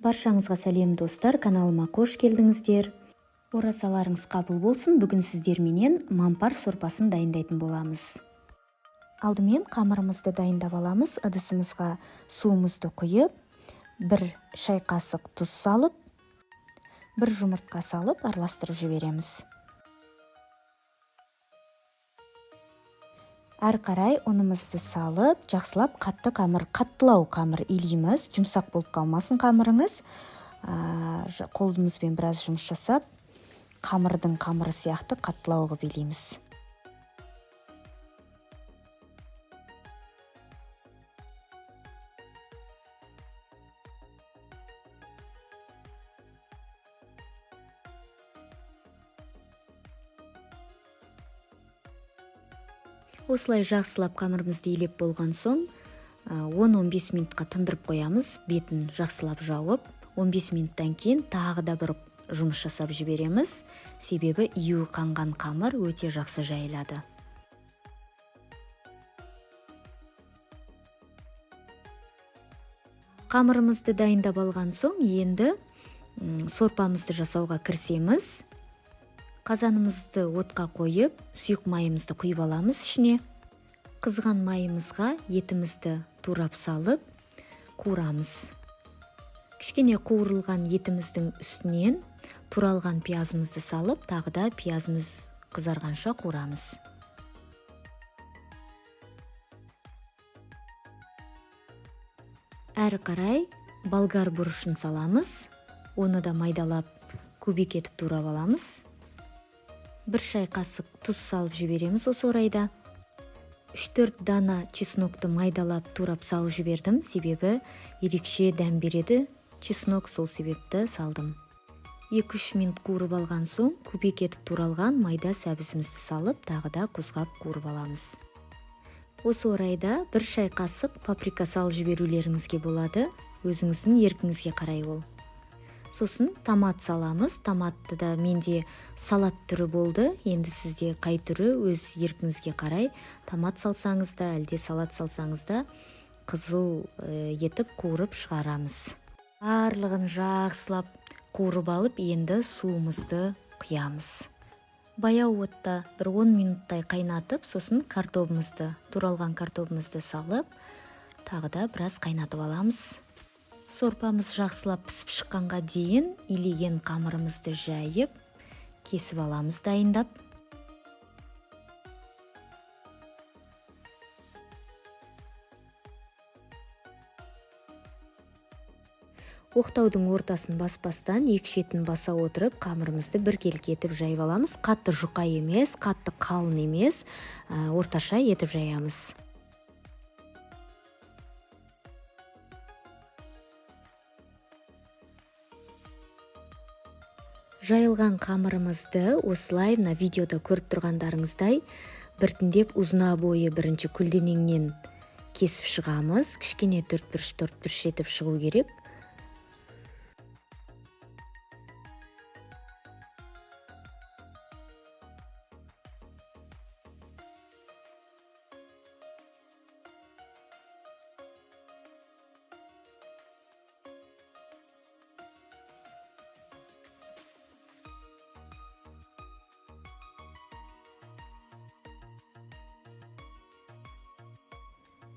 Баршаңызға сәлем достар, каналыма қош келдіңіздер. Оразаларыңыз қабыл болсын. Бүгін сіздерменен мампар сорпасын дайындайтын боламыз. Алдымен қамырымызды дайындап аламыз. Ыдысымызға суымызды құйып, 1 шай қасық тұз салып, 1 жұмыртқа салып араластырып жібереміз. Ары қарай ұнымызды салып, жақсылап қаттылау қамыр илейміз. Жұмсақ болып қалмасын қамырыңыз. Қолымызбен біраз жұмыс жасап, қамырдың қамыры сияқты қаттылау қылып илейміз. Осылай жақсылап қамырымызды илеп болған соң, 10-15 минутқа тындырып қоямыз. Бетін жақсылап жауып, 15 минуттан кейін тағы да бір жұмыс жасап жібереміз. Себебі июі қанған қамыр өте жақсы жайылады. Қамырымызды дайындап алған соң, енді сорпамызды жасауға кірісеміз. Қазанымызды отқа қойып, сұйық майымызды құйып аламыз ішіне. Қызған майымызға етімізді турап салып, қуырамыз. Кішкене қуырылған етіміздің үстінен туралған пиязымызды салып, тағы да пиязымыз қызарғанша қуырамыз. Әрі қарай болгар бұрышын саламыз. Оны да майдалап, кубик етіп турап аламыз. 1 шай қасық тұз салып жібереміз осы орайда. 3-4 дана чеснокты майдалап турап салып жібердім, себебі ерекше дәм береді чеснок, сол себепті салдым. 2-3 минут қуырып алған соң, кубик етіп туралған майда сәбізімізді салып, тағы да қозғап қуырып аламыз. Осы орайда 1 шай қасық паприка салып жіберулеріңізге болады, өзіңіздің еркіңізге қарай ол. Сосын томат саламыз. Томатты да менде салат түрі болды. Енді сізде қай түрі өз еркіңізге қарай. Томат салсаңыз да, әлде салат салсаңыз да қызыл етіп қуырып шығарамыз. Барлығын жақсылап қуырып алып, енді суымызды құямыз. Баяу отта 10 минуттай қайнатып, сосын туралған картобымызды салып, тағы да біраз қайнатып аламыз. Сорпамыз жақсылап пісіп шыққанға дейін илеген қамырымызды жайып, кесіп аламыз дайындап. Оқтаудың ортасын баспастан 2 шетін баса отырып, қамырымызды біркелкі етіп жайып аламыз. Қатты жұқа емес, қатты қалың емес, орташа етіп жаямыз. Жайылған қамырымызды осылай мына видеода көріп тұрғандарыңыздай біртіндеп ұзына бойы бірінші көлденеңнен кесіп шығамыз. Кішкене 4-3 етіп шығу керек.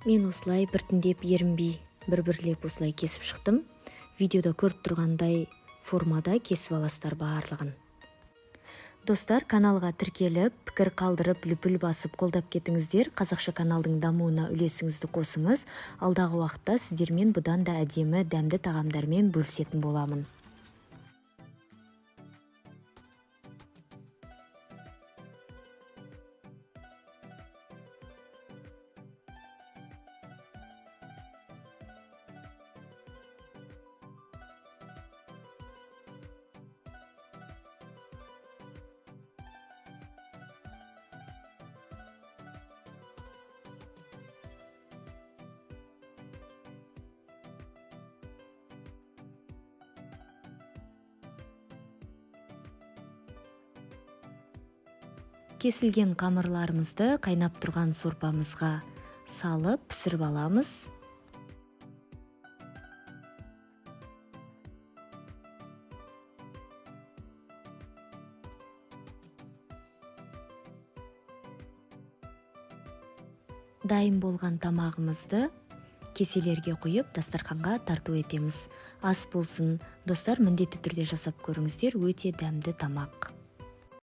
Мен осылай біртіндеп ерінбей бір-бірлеп осылай кесіп шықтым. Видеода көріп тұрғандай формада кесіп аласыздар барлығын. Достар, каналға тіркеліп, пікір қалдырып, лүпіл басып қолдап кетіңіздер. Қазақша каналдың дамуына үлесіңізді қосыңыз. Алдағы уақытта сіздермен бұдан да әдемі, дәмді тағамдармен бөлісетін боламын. Кесілген қамырларымызды қайнап тұрған сорпамызға салып пісіріп аламыз. дайым болгон тамагыбызды кеселерге куюп дастарханга тартуу этебиз. Ас болсун, достор, міндетті түрде жасап көрүңүздөр, өтө дәмдүү тамак.